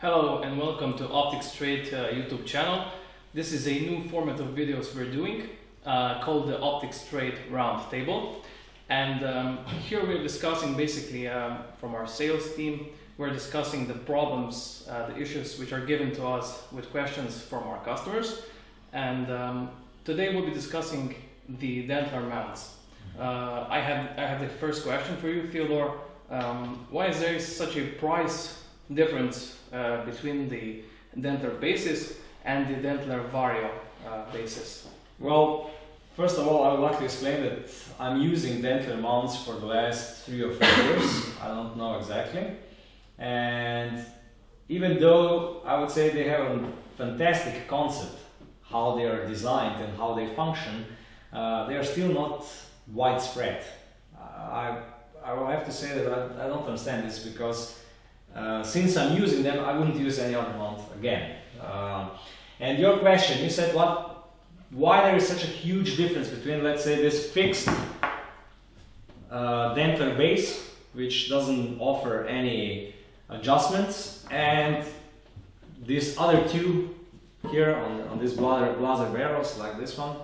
Hello and welcome to Optics Trade YouTube channel. This is a new format of videos we're doing called the Optics Trade Roundtable. And here we're discussing basically from our sales team, we're discussing the problems, the issues which are given to us with questions from our customers. And today we'll be discussing the Dentler mounts. I have the first question for you, Theodore. Why is there such a price difference between the Dentler bases and the Dentler Vario bases? Well, first of all, I would like to explain that I'm using Dentler mounts for the last 3 or 4 years. I don't know exactly. And even though I would say they have a fantastic concept, how they are designed and how they function, they are still not widespread. I will have to say that I don't understand this because since I'm using them, I wouldn't use any other mount again. And your question, you said why there is such a huge difference between, let's say, this fixed Dentler base, which doesn't offer any adjustments, and these other two here on these blazer barrels, like this one,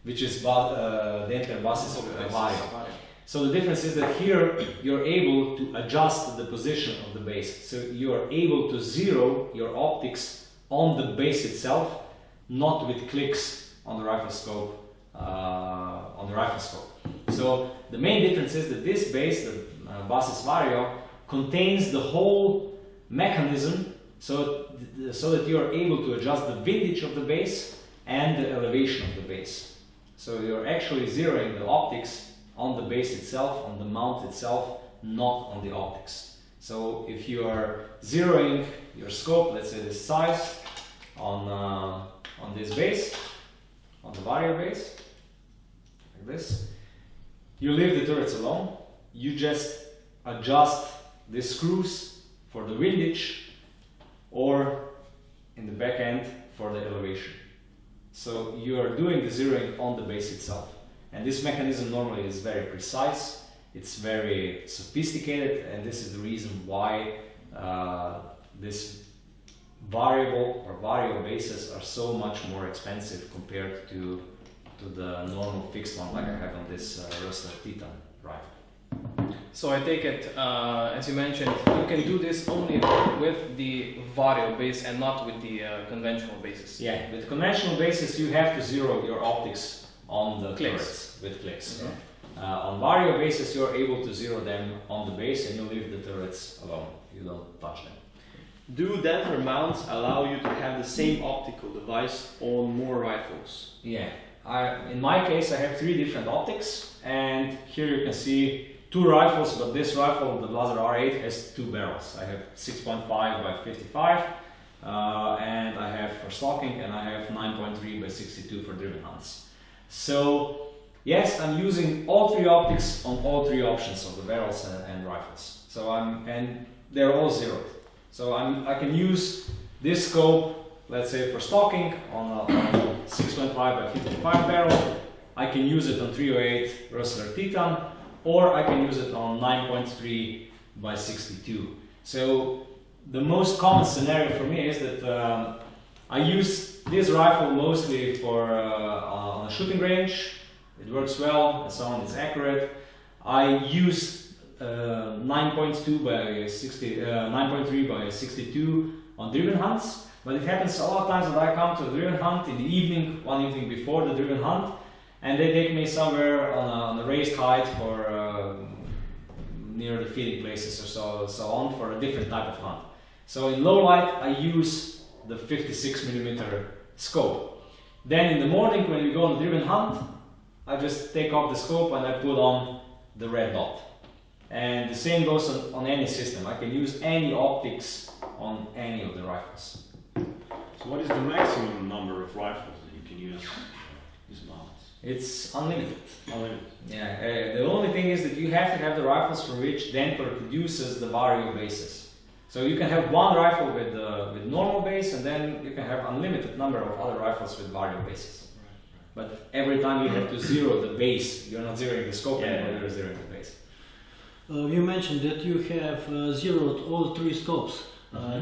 which is Dentler basis Vario. So the difference is that here you're able to adjust the position of the base. So you're able to zero your optics on the base itself, not with clicks on the rifle scope. So the main difference is that this base, the basis Vario, contains the whole mechanism, so that you are able to adjust the vintage of the base and the elevation of the base. So you're actually zeroing the optics on the base itself, on the mount itself, not on the optics. So if you are zeroing your scope, let's say this size, on this base, on the Vario base, like this, you leave the turrets alone. You just adjust the screws for the windage or in the back end for the elevation. So you are doing the zeroing on the base itself. And this mechanism normally is very precise, it's very sophisticated, and this is the reason why this variable or Vario bases are so much more expensive compared to the normal fixed one like I have on this Rustler Titan rifle. So I take it, as you mentioned, you can do this only with the Vario base and not with the conventional bases. Yeah, with conventional bases you have to zero your optics on the turrets with clicks. Mm-hmm. On Vario bases you're able to zero them on the base and you leave the turrets alone. You don't touch them. Do Dentler mounts allow you to have the same optical device on more rifles? Yeah. In my case I have 3 different optics, and here you can see 2 rifles, but this rifle, the Blazer R8, has 2 barrels. I have 6.5 by 55 and I have for stocking, and I have 9.3 by 62 for driven hunts. So yes, I'm using all 3 optics on all 3 options of the barrels and rifles. So and they're all zeroed. So I can use this scope, let's say for stocking, on a 6.5 by 55 barrel. I can use it on 308 Rustler Titan, or I can use it on 9.3 by 62. So the most common scenario for me is that I use this rifle mostly for on a shooting range. It works well and so on, it's accurate. I use 9.3 by 62 on driven hunts, but it happens a lot of times that I come to a driven hunt in the evening, one evening before the driven hunt, and they take me somewhere on a raised height for near the feeding places or so on, for a different type of hunt. So in low light I use the 56mm scope. Then in the morning when we go on a driven hunt, I just take off the scope and I put on the red dot. And the same goes on any system. I can use any optics on any of the rifles. So what is the maximum number of rifles that you can use these mounts? It's unlimited. Unlimited. Yeah. The only thing is that you have to have the rifles for which Dentler produces the Vario bases. So you can have one rifle with normal base, and then you can have unlimited number of other rifles with Vario bases. Right. But every time you have to zero the base, you're not zeroing the scope anymore, you're zeroing the base. You mentioned that you have zeroed all 3 scopes.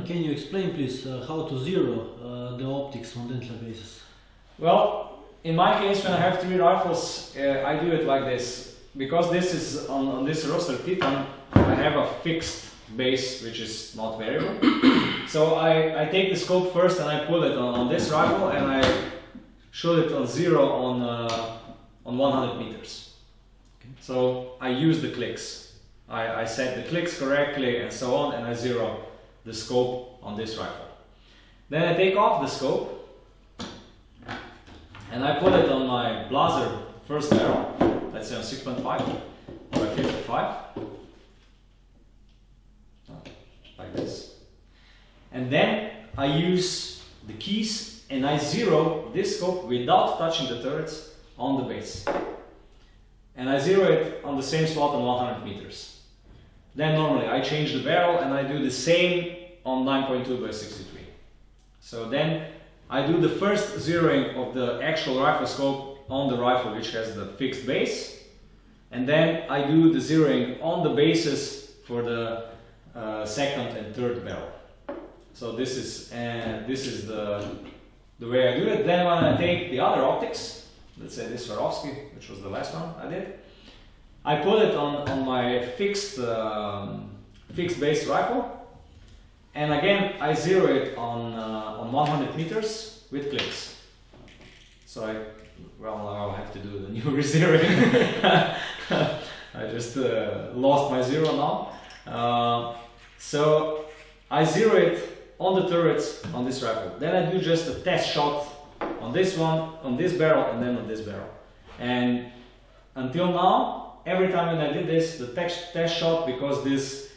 Can you explain, please, how to zero the optics on Dentler basis? Well, in my case, when I have 3 rifles, I do it like this. Because this is on this roster Titan, I have a fixed base which is not variable. So I take the scope first and I put it on this rifle and I shoot it on 0 on 100 meters. Okay. So I use the clicks. I set the clicks correctly and so on, and I zero the scope on this rifle. Then I take off the scope and I put it on my blazer first barrel, let's say on 6.5 by 55, like this. And then I use the keys and I zero this scope without touching the turrets on the base. And I zero it on the same spot on 100 meters. Then normally I change the barrel and I do the same on 9.2 by 63. So then I do the first zeroing of the actual rifle scope on the rifle which has the fixed base, and then I do the zeroing on the bases for the second and third barrel. So this is the way I do it. Then when I take the other optics, let's say this Swarovski, which was the last one I did, I put it on my fixed base rifle, and again I zero it on 100 meters with clicks. So I'll have to do the new rezeroing. I just lost my zero now. So I zero it on the turrets on this rifle. Then I do just a test shot on this one, on this barrel, and then on this barrel. And until now, every time when I did this, the test shot, because these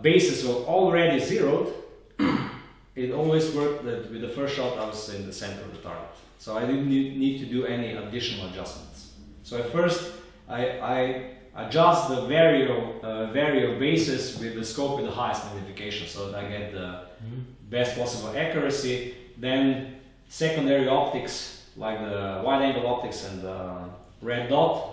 bases were already zeroed, it always worked that with the first shot I was in the center of the target. So I didn't need to do any additional adjustments. So at first I adjust the vario bases with the scope with the highest magnification so that I get the best possible accuracy. Then secondary optics like the wide angle optics and the red dot,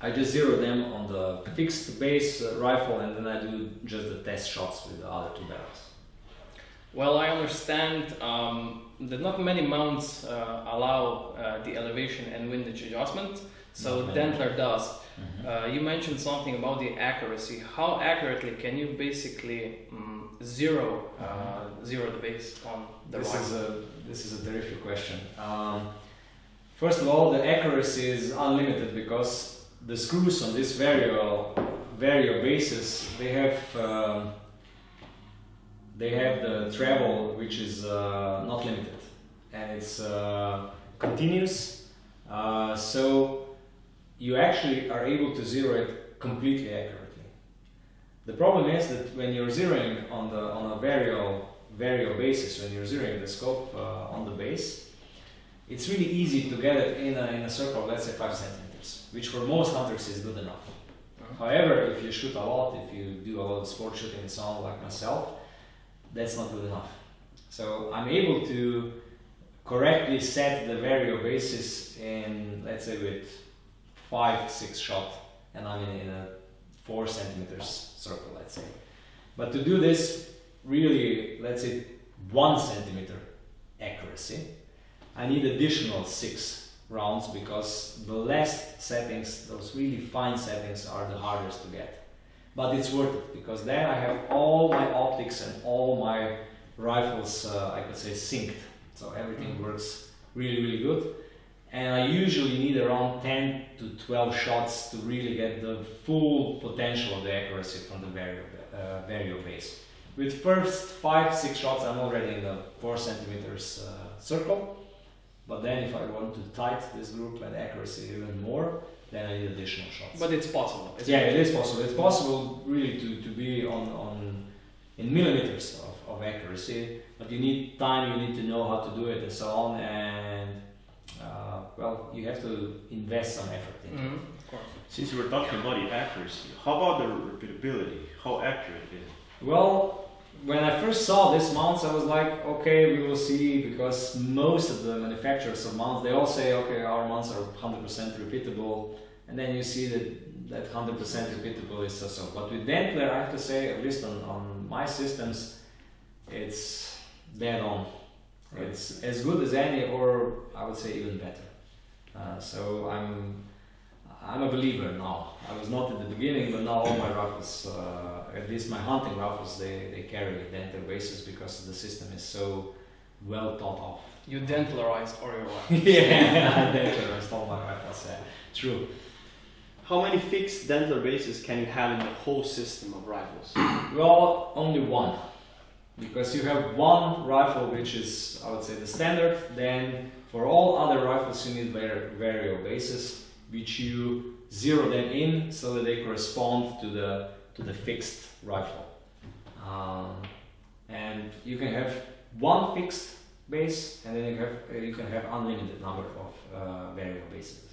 I just zero them on the fixed base rifle, and then I do just the test shots with the other 2 barrels. Well, I understand that not many mounts allow the elevation and windage adjustment, so Dentler does. You mentioned something about the accuracy. How accurately can you basically zero the base on the rifle? This is a terrific question. First of all, the accuracy is unlimited because the screws on this vario bases, they have the travel which is not limited, and it's continuous. So you actually are able to zero it completely accurately. The problem is that when you're zeroing on a vario basis, when you're zeroing the scope on the base, it's really easy to get it in a circle of, let's say, 5 centimeters, which for most hunters is good enough. However, if you shoot a lot, if you do a lot of sport shooting and so on, like myself, that's not good enough. So I'm able to correctly set the vario basis in, let's say, with 5-6 shot, and I'm in a 4 centimeters circle, let's say. But to do this really, let's say, 1 centimeter accuracy, I need additional 6 rounds because the last settings, those really fine settings, are the hardest to get. But it's worth it because then I have all my optics and all my rifles, I could say, synced. So everything works really, really good. And I usually need around 10 to 12 shots to really get the full potential of the accuracy from the vario base. With first 5-6 shots, I'm already in the 4 centimeters circle. But then if I want to tighten this group and accuracy even more, then I need additional shots. But it's possible. It is possible. It's possible really to be in millimeters of accuracy, but you need time, you need to know how to do it and so on, and you have to invest some effort into it. Of course. Since we're talking about the accuracy, how about the repeatability? How accurate is it? Well, when I first saw these mounts, I was like, okay, we will see, because most of the manufacturers of mounts, they all say, okay, our mounts are 100% repeatable, and then you see that 100% repeatable is so. But with Dentler, I have to say, at least on on my systems, it's dead on. It's as good as any, or I would say even better. So I'm a believer now. I was not at the beginning, but now all my rifles, at least my hunting rifles, they carry Dentler bases because the system is so well thought of. You Dentlerized all your rifles. Yeah, Dentlerized all my rifles. Yeah. True. How many fixed Dentler bases can you have in the whole system of rifles? Well, only one. Because you have one rifle which is, I would say, the standard. Then for all other rifles you need variable bases, which you zero them in so that they correspond to the fixed rifle. And you can have one fixed base, and then you can have unlimited number of variable bases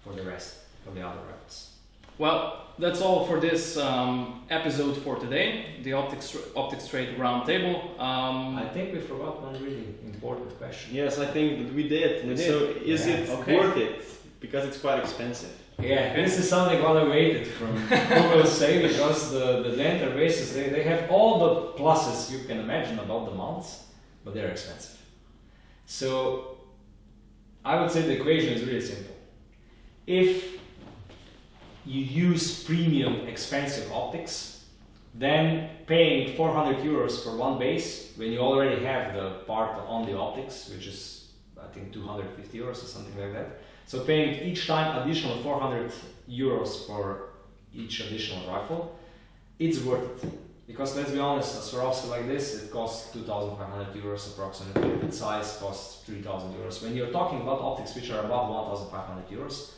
for the rest of the other rifles. Well, that's all for this episode for today, the Optics Trade Roundtable. I think we forgot one really important question. Yes, I think that we did. So is it worth it? Because it's quite expensive. Yeah, this is something what I waited from people say, because the Dentler bases, they have all the pluses you can imagine about the mounts, but they're expensive. So I would say the equation is really simple. If you use premium expensive optics, then paying 400 euros for one base when you already have the part on the optics, which is I think 250 euros or something like that. So paying each time additional 400 euros for each additional rifle, it's worth it. Because let's be honest, a Swarovski like this, it costs 2,500 euros approximately. Its size costs 3,000 euros. When you're talking about optics which are above 1,500 euros,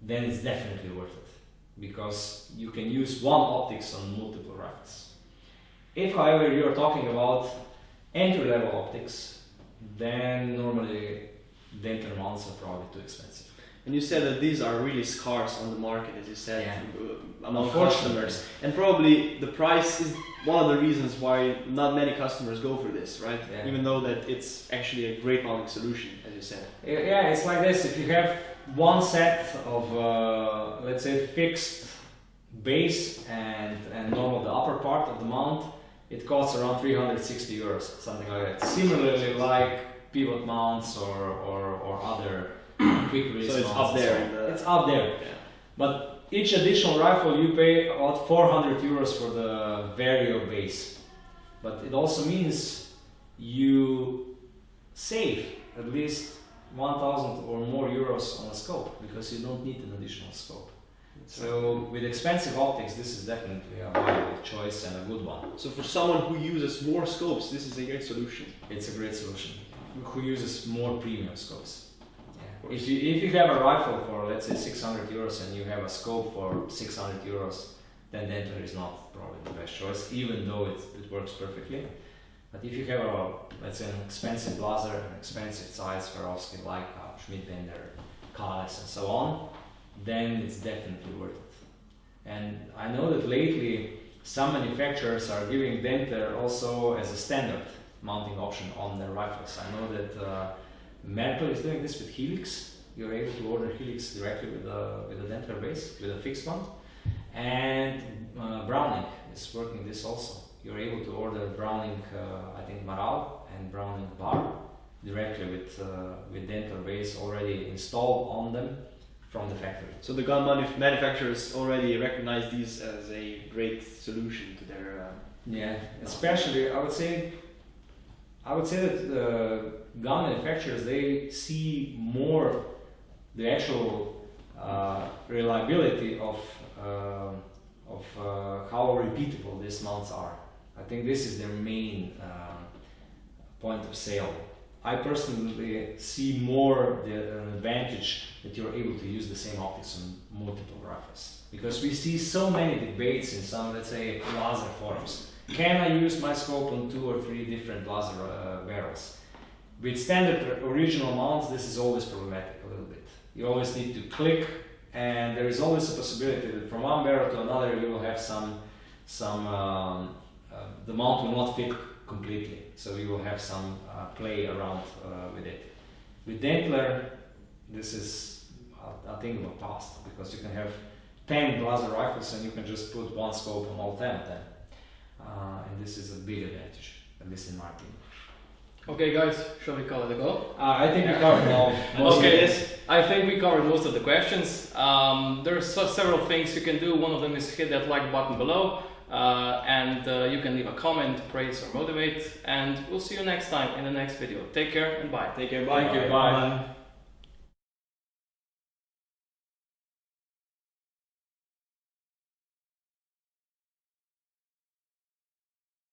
then it's definitely worth it. Because you can use one optics on multiple rifles. If, however, you're talking about entry-level optics, then normally Dentler mounts are probably too expensive. And you said that these are really scarce on the market, as you said, among Unfortunately. customers. And probably the price is one of the reasons why not many customers go for this, right? Yeah. Even though that it's actually a great mounting solution, as you said. Yeah, it's like this. If you have one set of, let's say, fixed base and normal the upper part of the mount, it costs around 360 euros, something like that. Similarly, like pivot mounts or other quick release So it's mounts. up there. It's up there. Yeah. But each additional rifle you pay about 400 euros for the variable base. But it also means you save at least 1,000 or more euros on a scope, because you don't need an additional scope. So with expensive optics, this is definitely a viable choice and a good one. So for someone who uses more scopes, this is a great solution. It's a great solution. Who uses more premium scopes. Yeah. If you have a rifle for, let's say, 600 euros and you have a scope for 600 euros, then Dentler is not probably the best choice, even though it works perfectly. But if you have a, let's say, an expensive blazer, an expensive size Swarovski, Leica, Schmidt-Bender, Kahles, and so on, then it's definitely worth it. And I know that lately some manufacturers are giving Dentler also as a standard mounting option on their rifles. I know that Merkel is doing this with Helix. You're able to order Helix directly with a Dentler base, with a fixed one. And Browning is working this also. You're able to order Browning, I think Maral and Browning Bar directly with Dentler base already installed on them from the factory. So the gun manufacturers already recognize these as a great solution to their... Yeah, especially I would say that the gun manufacturers, they see more the actual reliability of how repeatable these mounts are. I think this is their main point of sale. I personally see more an advantage that you're able to use the same optics on multiple rifles, because we see so many debates in some, let's say, laser forums. Can I use my scope on 2 or 3 different laser barrels? With standard original mounts, this is always problematic a little bit. You always need to click, and there is always a possibility that from one barrel to another you will have the mount will not fit completely, so you will have some play around with it. With Dentler, this is a thing of the past, because you can have 10 laser rifles and you can just put one scope on all 10 of them. and this is a big advantage, at least in my opinion. Okay, guys, shall we call it a go? I think we covered all most of Okay, this. I think we covered most of the questions. There are several things you can do. One of them is hit that like button below, and you can leave a comment, praise or motivate. And we'll see you next time in the next video. Take care and bye. Take care, bye. Thank you, bye.